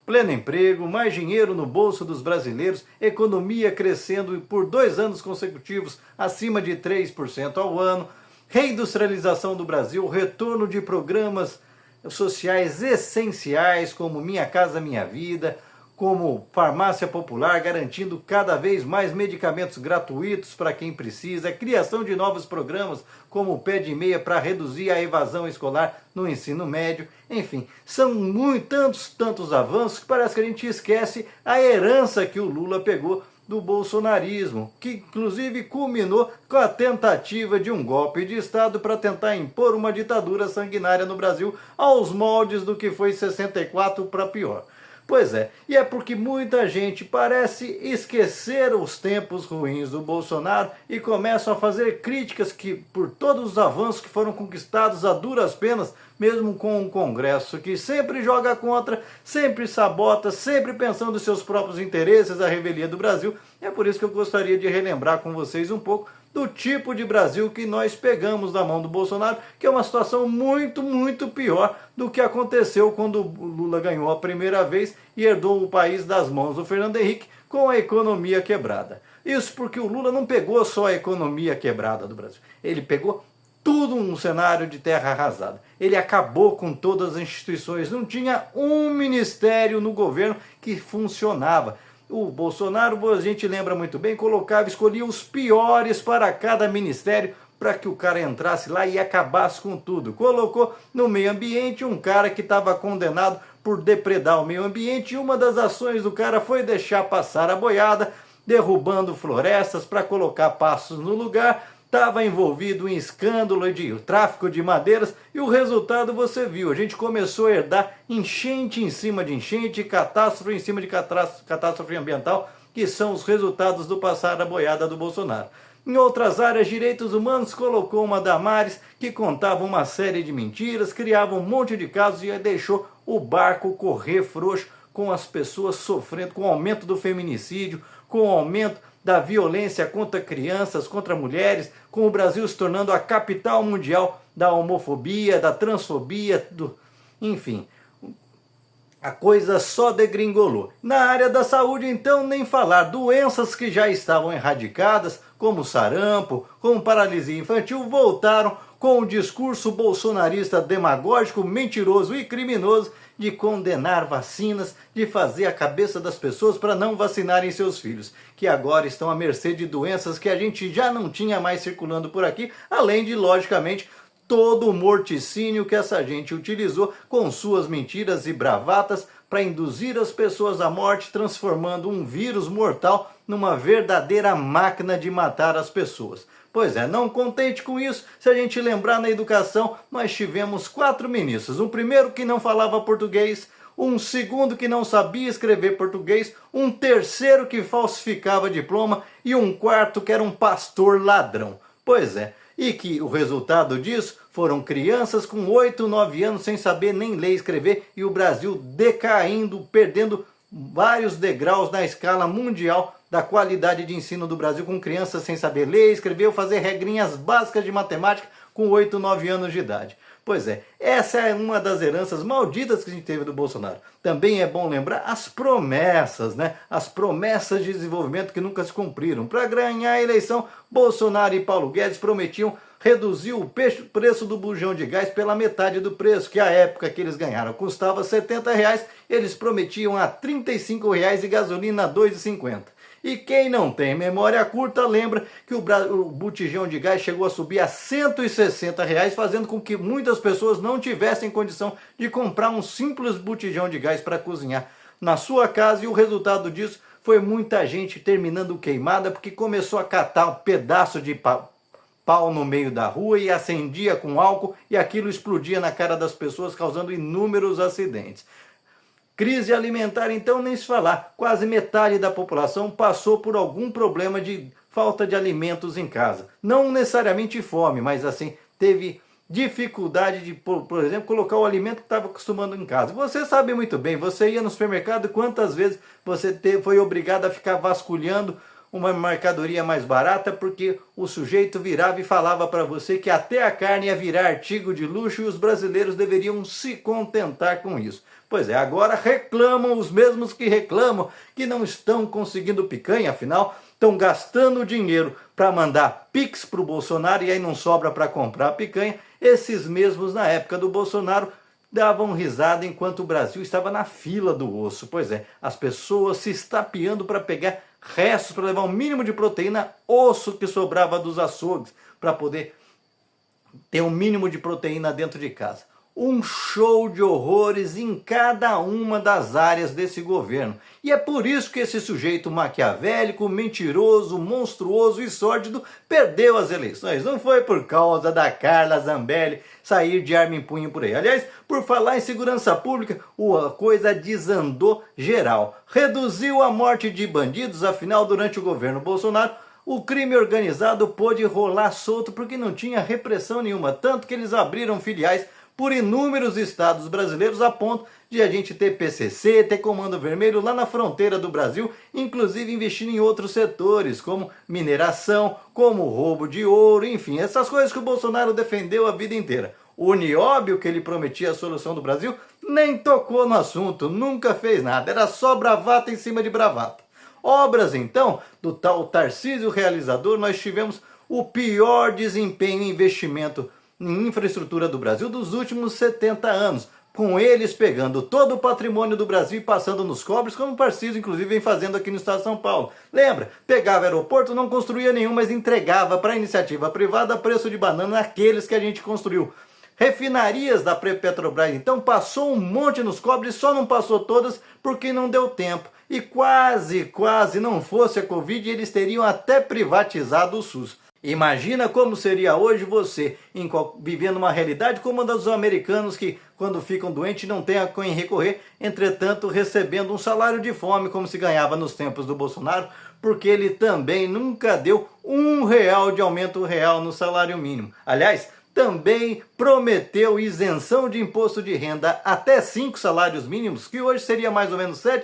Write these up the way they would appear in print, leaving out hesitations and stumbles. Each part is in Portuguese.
Pleno emprego, mais dinheiro no bolso dos brasileiros, economia crescendo por 2 anos consecutivos acima de 3% ao ano, reindustrialização do Brasil, retorno de programas sociais essenciais como Minha Casa Minha Vida, como farmácia popular, garantindo cada vez mais medicamentos gratuitos para quem precisa, a criação de novos programas como o Pé de Meia para reduzir a evasão escolar no ensino médio, enfim, são tantos avanços que parece que a gente esquece a herança que o Lula pegou do bolsonarismo, que inclusive culminou com a tentativa de um golpe de Estado para tentar impor uma ditadura sanguinária no Brasil aos moldes do que foi 64 para pior. Pois é, e é porque muita gente parece esquecer os tempos ruins do Bolsonaro e começam a fazer críticas que por todos os avanços que foram conquistados a duras penas, mesmo com um Congresso que sempre joga contra, sempre sabota, sempre pensando nos seus próprios interesses, a revelia do Brasil. É por isso que eu gostaria de relembrar com vocês um pouco do tipo de Brasil que nós pegamos da mão do Bolsonaro, que é uma situação muito pior do que aconteceu quando o Lula ganhou a primeira vez e herdou o país das mãos do Fernando Henrique com a economia quebrada. Isso porque o Lula não pegou só a economia quebrada do Brasil, ele pegou tudo um cenário de terra arrasada. Ele acabou com todas as instituições, não tinha um ministério no governo que funcionava. O Bolsonaro, a gente lembra muito bem, escolhia os piores para cada ministério para que o cara entrasse lá e acabasse com tudo. Colocou no meio ambiente um cara que estava condenado por depredar o meio ambiente e uma das ações do cara foi deixar passar a boiada, derrubando florestas para colocar pastos no lugar. Estava envolvido em escândalo de tráfico de madeiras e o resultado você viu. A gente começou a herdar enchente em cima de enchente, catástrofe em cima de catástrofe ambiental, que são os resultados do passar a boiada do Bolsonaro. Em outras áreas, direitos humanos, colocou uma Damares que contava uma série de mentiras, criava um monte de casos e deixou o barco correr frouxo com as pessoas sofrendo, com o aumento do feminicídio, com o aumento da violência contra crianças, contra mulheres, com o Brasil se tornando a capital mundial da homofobia, da transfobia, enfim, a coisa só degringolou. Na área da saúde, então, nem falar. Doenças que já estavam erradicadas, como sarampo, como paralisia infantil, voltaram com o discurso bolsonarista demagógico, mentiroso e criminoso de condenar vacinas, de fazer a cabeça das pessoas para não vacinarem seus filhos, que agora estão à mercê de doenças que a gente já não tinha mais circulando por aqui, além de, logicamente, todo o morticínio que essa gente utilizou com suas mentiras e bravatas para induzir as pessoas à morte, transformando um vírus mortal numa verdadeira máquina de matar as pessoas. Pois é, não contente com isso, se a gente lembrar na educação, nós tivemos 4 ministros. Um primeiro que não falava português, um segundo que não sabia escrever português, um terceiro que falsificava diploma e um quarto que era um pastor ladrão. Pois é, e que o resultado disso foram crianças com 8, 9 anos sem saber nem ler e escrever e o Brasil decaindo, perdendo vários degraus na escala mundial da qualidade de ensino do Brasil, com crianças sem saber ler, escrever ou fazer regrinhas básicas de matemática com 8, 9 anos de idade. Pois é, essa é uma das heranças malditas que a gente teve do Bolsonaro. Também é bom lembrar as promessas, né? As promessas de desenvolvimento que nunca se cumpriram. Para ganhar a eleição, Bolsonaro e Paulo Guedes prometiam reduzir o preço do bujão de gás pela metade do preço, que a época que eles ganharam custava R$70, eles prometiam a R$35 e gasolina a R$2,50. E quem não tem memória curta lembra que o botijão de gás chegou a subir a R$160, fazendo com que muitas pessoas não tivessem condição de comprar um simples botijão de gás para cozinhar na sua casa. E o resultado disso foi muita gente terminando queimada porque começou a catar um pedaço de pau no meio da rua e acendia com álcool e aquilo explodia na cara das pessoas, causando inúmeros acidentes. Crise alimentar, então, nem se falar. Quase metade da população passou por algum problema de falta de alimentos em casa. Não necessariamente fome, mas assim, teve dificuldade de, por exemplo, colocar o alimento que estava acostumando em casa. Você sabe muito bem, você ia no supermercado, quantas vezes você foi obrigado a ficar vasculhando uma mercadoria mais barata, porque o sujeito virava e falava para você que até a carne ia virar artigo de luxo e os brasileiros deveriam se contentar com isso. Pois é, agora reclamam os mesmos que reclamam que não estão conseguindo picanha, afinal estão gastando dinheiro para mandar Pix para o Bolsonaro e aí não sobra para comprar a picanha. Esses mesmos, na época do Bolsonaro, davam risada enquanto o Brasil estava na fila do osso. Pois é, as pessoas se estapeando para pegar restos, para levar o mínimo de proteína, osso que sobrava dos açougues, para poder ter um mínimo de proteína dentro de casa. Um show de horrores em cada uma das áreas desse governo. E é por isso que esse sujeito maquiavélico, mentiroso, monstruoso e sórdido perdeu as eleições. Não foi por causa da Carla Zambelli sair de arma em punho por aí. Aliás, por falar em segurança pública, a coisa desandou geral. Reduziu a morte de bandidos, afinal, durante o governo Bolsonaro, o crime organizado pôde rolar solto porque não tinha repressão nenhuma. Tanto que eles abriram filiais por inúmeros estados brasileiros, a ponto de a gente ter PCC, ter Comando Vermelho lá na fronteira do Brasil, inclusive investindo em outros setores, como mineração, como roubo de ouro, enfim, essas coisas que o Bolsonaro defendeu a vida inteira. O Nióbio, que ele prometia a solução do Brasil, nem tocou no assunto, nunca fez nada, era só bravata em cima de bravata. Obras, então, do tal Tarcísio Realizador, nós tivemos o pior desempenho em investimento em infraestrutura do Brasil dos últimos 70 anos, com eles pegando todo o patrimônio do Brasil e passando nos cobres, como o Tarcísio inclusive vem fazendo aqui no estado de São Paulo. Lembra? Pegava aeroporto, não construía nenhum, mas entregava para a iniciativa privada a preço de banana aqueles que a gente construiu. Refinarias da Petrobras, então, passou um monte nos cobres, só não passou todas porque não deu tempo. E quase não fosse a Covid, eles teriam até privatizado o SUS. Imagina como seria hoje você vivendo uma realidade como a dos americanos que, quando ficam doentes, não tem a quem recorrer, entretanto recebendo um salário de fome como se ganhava nos tempos do Bolsonaro, porque ele também nunca deu R$ 1 de aumento real no salário mínimo. Aliás, também prometeu isenção de imposto de renda até 5 salários mínimos, que hoje seria mais ou menos R$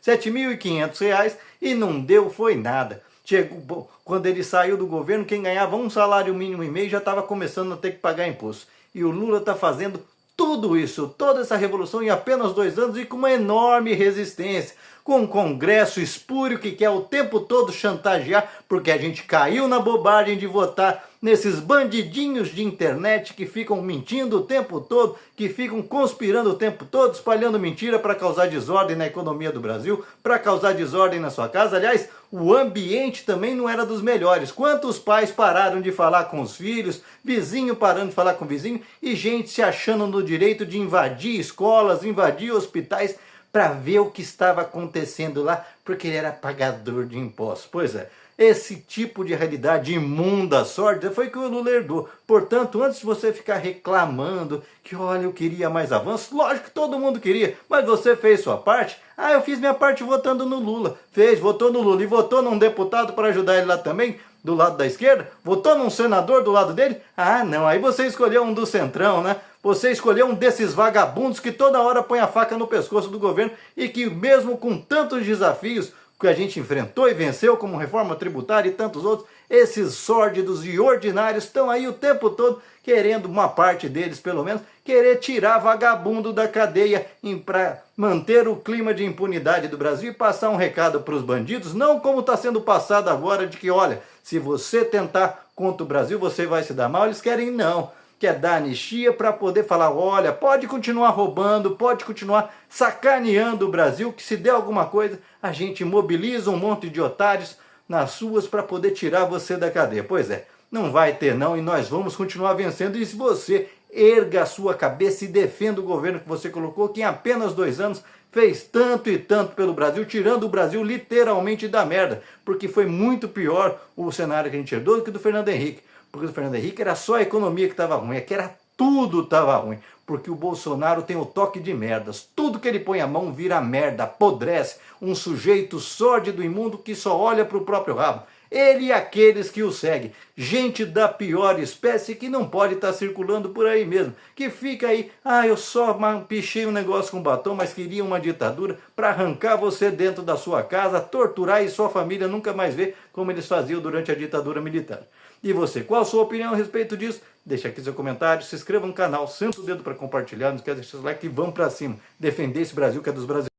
7.500, e não deu foi nada. Chegou, quando ele saiu do governo, quem ganhava um salário mínimo e meio já estava começando a ter que pagar imposto. E o Lula está fazendo tudo isso, toda essa revolução em apenas 2 anos e com uma enorme resistência, com um Congresso espúrio que quer o tempo todo chantagear, porque a gente caiu na bobagem de votar nesses bandidinhos de internet que ficam mentindo o tempo todo, que ficam conspirando o tempo todo, espalhando mentira para causar desordem na economia do Brasil, para causar desordem na sua casa. Aliás, o ambiente também não era dos melhores. Quantos pais pararam de falar com os filhos, vizinho parando de falar com o vizinho, e gente se achando no direito de invadir escolas, invadir hospitais, para ver o que estava acontecendo lá, porque ele era pagador de impostos. Pois é, esse tipo de realidade imunda, sórdida, foi que o Lula herdou. Portanto, antes de você ficar reclamando que, olha, eu queria mais avanço, lógico que todo mundo queria, mas você fez sua parte. Ah, eu fiz minha parte votando no Lula. Votou no Lula e votou num deputado para ajudar ele lá também, do lado da esquerda? Votou num senador do lado dele? Ah, não, aí você escolheu um do centrão, né? Você escolheu um desses vagabundos que toda hora põe a faca no pescoço do governo e que mesmo com tantos desafios que a gente enfrentou e venceu, como reforma tributária e tantos outros, esses sórdidos e ordinários estão aí o tempo todo querendo, uma parte deles pelo menos, querer tirar vagabundo da cadeia para manter o clima de impunidade do Brasil e passar um recado para os bandidos, não como está sendo passado agora de que, olha, se você tentar contra o Brasil, você vai se dar mal. Eles querem não. Quer dar anistia para poder falar, olha, pode continuar roubando, pode continuar sacaneando o Brasil, que se der alguma coisa, a gente mobiliza um monte de otários nas ruas para poder tirar você da cadeia. Pois é, não vai ter não, e nós vamos continuar vencendo. E se você erga a sua cabeça e defenda o governo que você colocou, que em apenas 2 anos fez tanto e tanto pelo Brasil, tirando o Brasil literalmente da merda, porque foi muito pior o cenário que a gente herdou do que do Fernando Henrique. Porque do Fernando Henrique era só a economia que estava ruim, aqui era tudo estava ruim, porque o Bolsonaro tem o toque de merdas, tudo que ele põe a mão vira merda, apodrece, um sujeito sórdido, imundo, que só olha para o próprio rabo. Ele e aqueles que o seguem. Gente da pior espécie que não pode estar circulando por aí mesmo. Que fica aí, eu só pichei um negócio com batom, mas queria uma ditadura para arrancar você dentro da sua casa, torturar e sua família nunca mais ver como eles faziam durante a ditadura militar. E você, qual a sua opinião a respeito disso? Deixa aqui seu comentário, se inscreva no canal, senta o dedo para compartilhar, não esquece de deixar o like e vamos para cima. Defender esse Brasil que é dos brasileiros.